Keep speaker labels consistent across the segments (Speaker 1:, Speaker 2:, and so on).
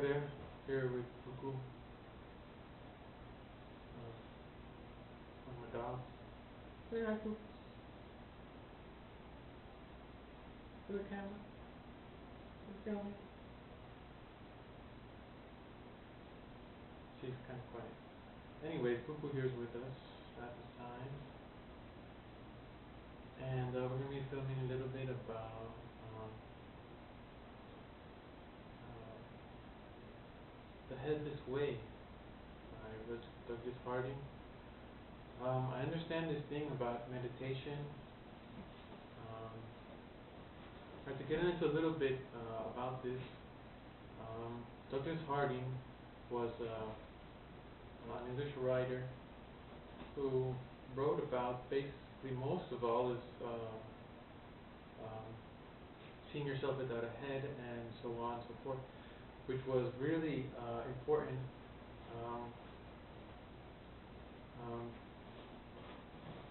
Speaker 1: there, here with Cuckoo, and my dog. Say hi, Cuckoo. To the camera. To the camera. She's kind of quiet. Anyways, Cuckoo here is with us at this time. And we're going to be filming a little bit about The Headless Way by Douglas Harding. I understand this thing about meditation. I have to get into a little bit about this. Douglas Harding was an English writer who wrote about basically most of all is seeing yourself without a head and so on and so forth, which was really important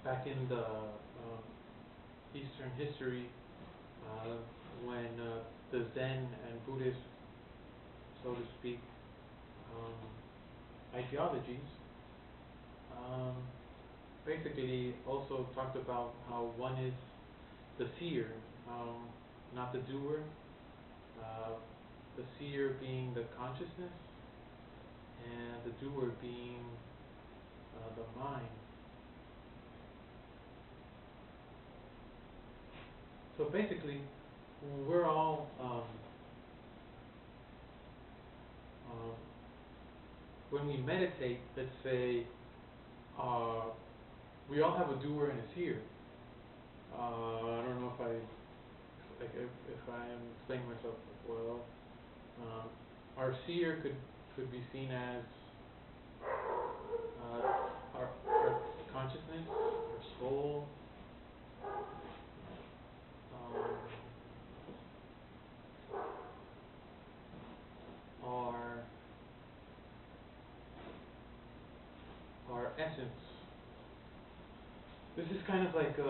Speaker 1: back in the Eastern history when the Zen and Buddhist, so to speak, ideologies basically also talked about how one is the seer, not the doer. The seer being the consciousness, and the doer being the mind. So basically, we're all when we meditate, let's say, we all have a doer and a seer. I don't know if I am explaining myself well. Our seer could be seen as our consciousness, our soul. Our essence. This is kind of like this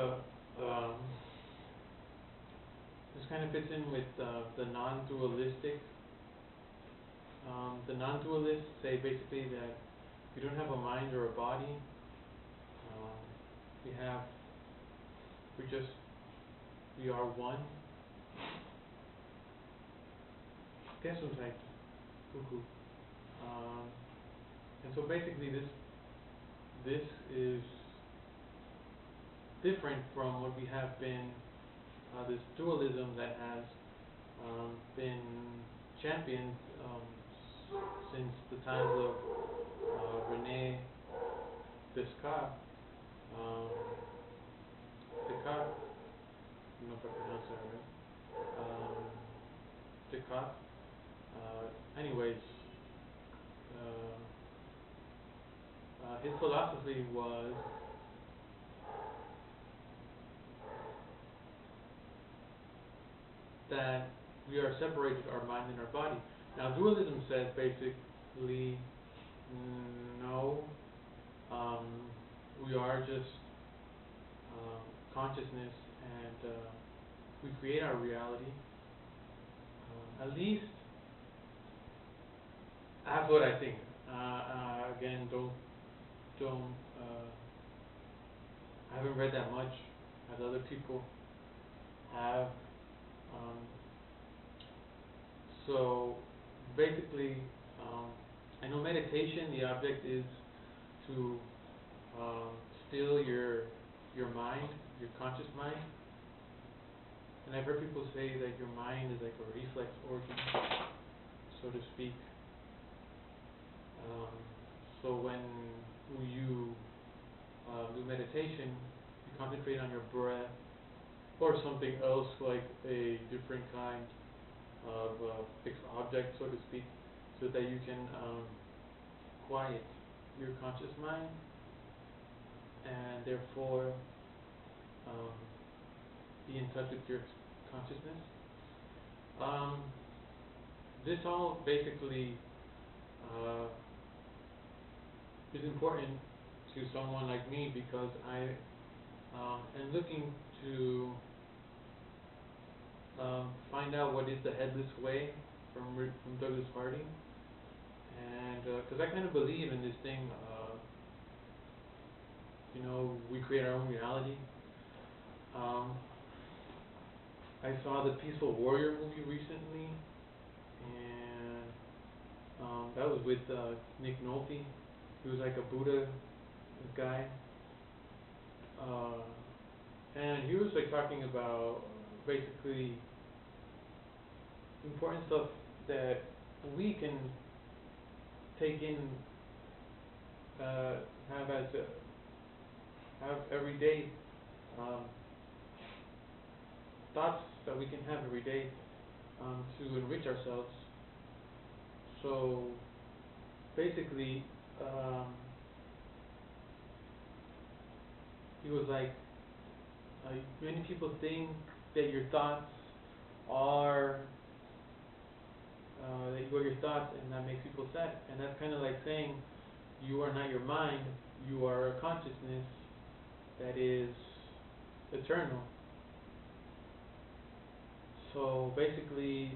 Speaker 1: kind of fits in with the non-dualistic. The non-dualists say basically that we don't have a mind or a body. We are one. Guess who's like Cuckoo. And so basically this is different from what we have been, this dualism that has been championed since the times of Rene Descartes. Descartes, I don't know if I pronounced that right. Descartes. Anyways, his philosophy was that we are separated, our mind and our body. Now, dualism says basically, no, we are just consciousness, and we create our reality. At least that's what I think. Again, I haven't read that much as other people have. So basically, I know meditation, the object is to still your mind, your conscious mind. And I've heard people say that your mind is like a reflex organ, so to speak. So when you do meditation, you concentrate on your breath or something else like a different kind of fixed object, so to speak, so that you can quiet your conscious mind and therefore be in touch with your consciousness. This all basically is important to someone like me because I am looking to find out what is the Headless Way from Douglas Harding. And because I kind of believe in this thing, we create our own reality. Um, I saw the Peaceful Warrior movie recently, and that was with Nick Nolte. He was like a Buddha guy, uh, and he was like talking about basically important stuff that we can take in, uh, have as have every day, um, thoughts that we can have every day, to enrich ourselves. So basically, um, he was like, many people think that your thoughts are that you are your thoughts, and that makes people sad. And that's kind of like saying you are not your mind, you are a consciousness that is eternal. So basically,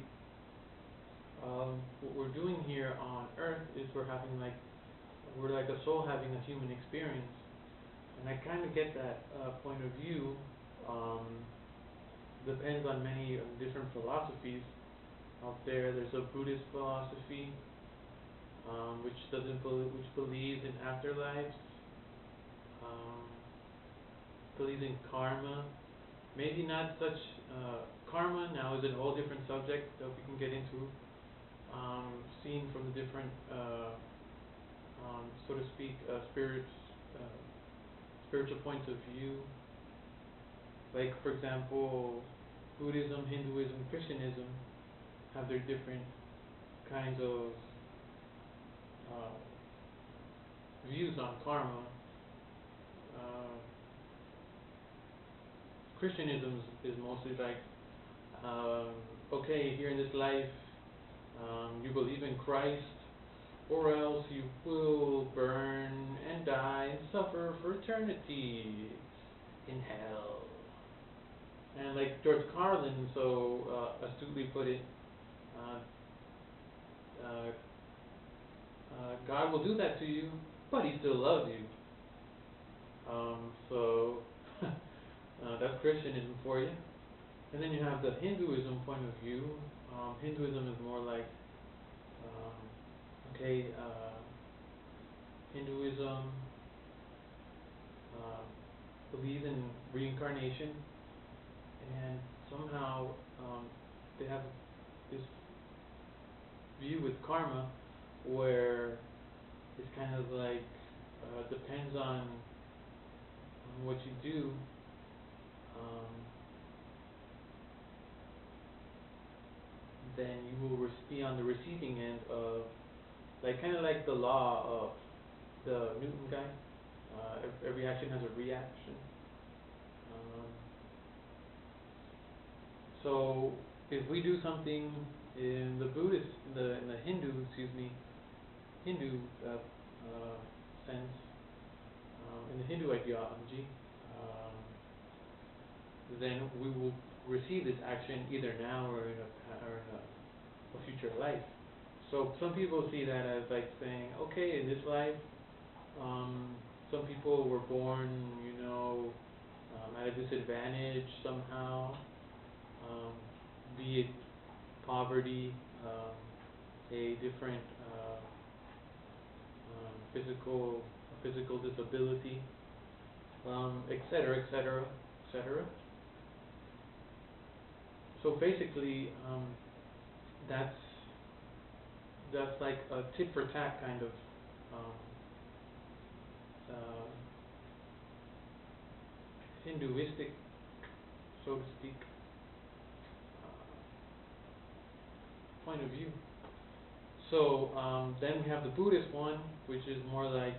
Speaker 1: what we're doing here on Earth is we're like a soul having a human experience, and I kind of get that point of view. Um, Depends on many different philosophies out there. There's a Buddhist philosophy, which believes in afterlives, um, believes in karma. Maybe not such karma now is a whole different subject that we can get into. Seen from the different, so to speak, spiritual points of view. Like for example, Buddhism, Hinduism, Christianism have their different kinds of views on karma. Uh, Christianism is mostly like, okay, here in this life, you believe in Christ, or else you will burn and die and suffer for eternity in hell. And like George Carlin so astutely put it, uh, uh, God will do that to you, but He still loves you. So that's Christianism for you. And then you have the Hinduism point of view. Hinduism is more like, okay, Hinduism believes in reincarnation, and somehow they have this view with karma where it's kind of like depends on what you do. Then you will be on the receiving end of, like, kind of like the law of the Newton guy. Every action has a reaction. Um, so if we do something in the Buddhist, in the Hindu, Hindu sense, in the Hindu ideology, then we will receive this action either now or in a future life. So some people see that as like saying, okay, in this life, some people were born, at a disadvantage somehow, be it poverty, a different physical disability, etc., etc., etc. So basically, that's like a tit for tat kind of um, uh, Hinduistic, so to speak, point of view. So then we have the Buddhist one, which is more like,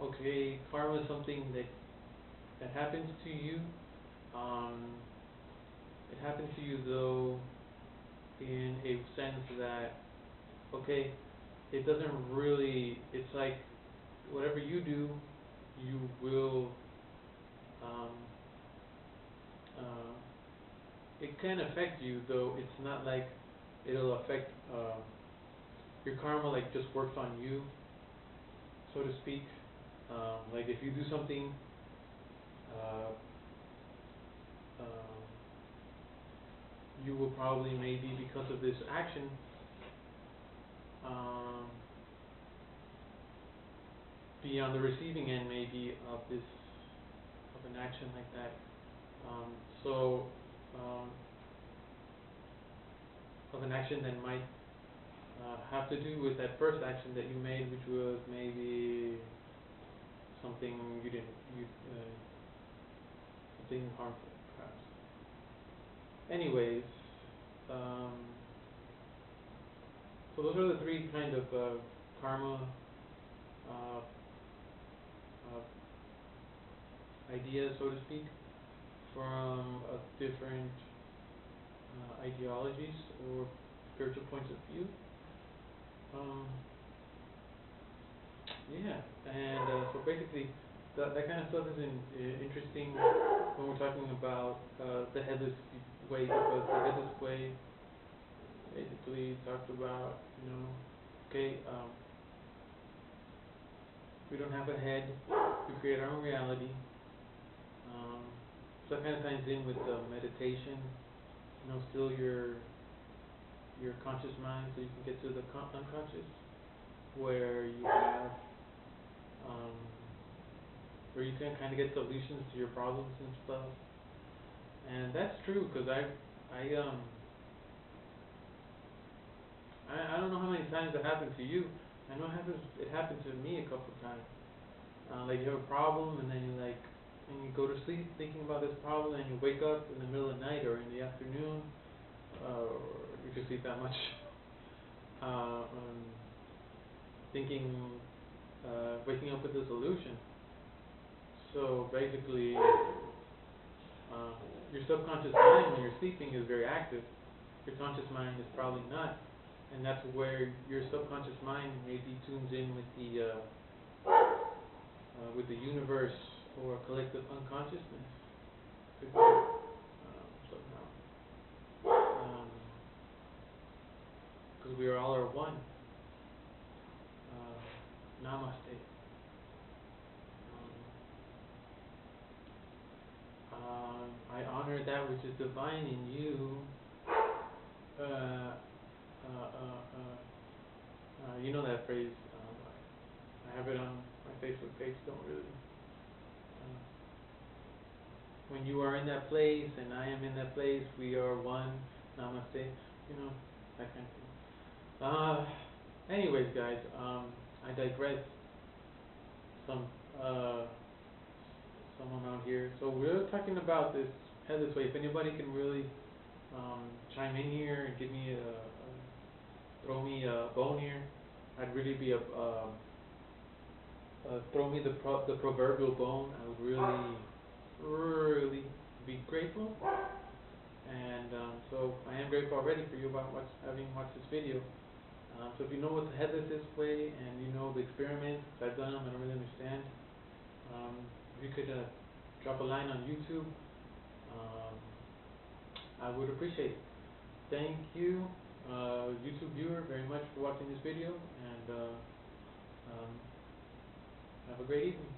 Speaker 1: okay, karma is something that happens to you. It happens to you though in a sense that, okay, it doesn't really, it's like whatever you do, you will, um, it can affect you, though it's not like it'll affect your karma like just works on you, so to speak. Like if you do something, uh, um, you will probably maybe because of this action, um, be on the receiving end maybe of an action like that. Um, so um, of an action that might have to do with that first action that you made, which was maybe something you didn't something harmful, perhaps. Anyways, um, so those are the three kind of karma uh, ideas, so to speak, from different ideologies or spiritual points of view. Um, yeah, and so basically, that kind of stuff is interesting when we're talking about the headless way, because the headless way basically talks about, okay, we don't have a head, we create our own reality. So that kind of ties in with meditation, still your conscious mind, so you can get to the unconscious, where you have, where you can kind of get solutions to your problems and stuff. And that's true, because I don't know how many times it happened to you. I know it happened to me a couple of times. Like you have a problem, and then and you go to sleep thinking about this problem, and you wake up in the middle of the night or in the afternoon, or if you sleep that much, thinking, waking up with a solution. So basically, your subconscious mind when you're sleeping is very active. Your conscious mind is probably not, and that's where your subconscious mind maybe tunes in with the universe or collective unconsciousness. Could be, somehow, because we all are one. Namaste. I honor that which is divine in you. You know that phrase. I have it on my Facebook page. Don't really. When you are in that place and I am in that place, we are one. Namaste. That kind of thing. Anyways, guys, I digress. Some amount here. So we're talking about this headless way. If anybody can really chime in here and give me throw me a bone here, I'd really be throw me the proverbial bone. I would really be grateful. And so I am grateful already for you about having watched this video. So if you know what the headless is way, and you know the experiments, I've done them, I don't really understand. If you could drop a line on YouTube, I would appreciate it. Thank you, YouTube viewer, very much for watching this video, and have a great evening.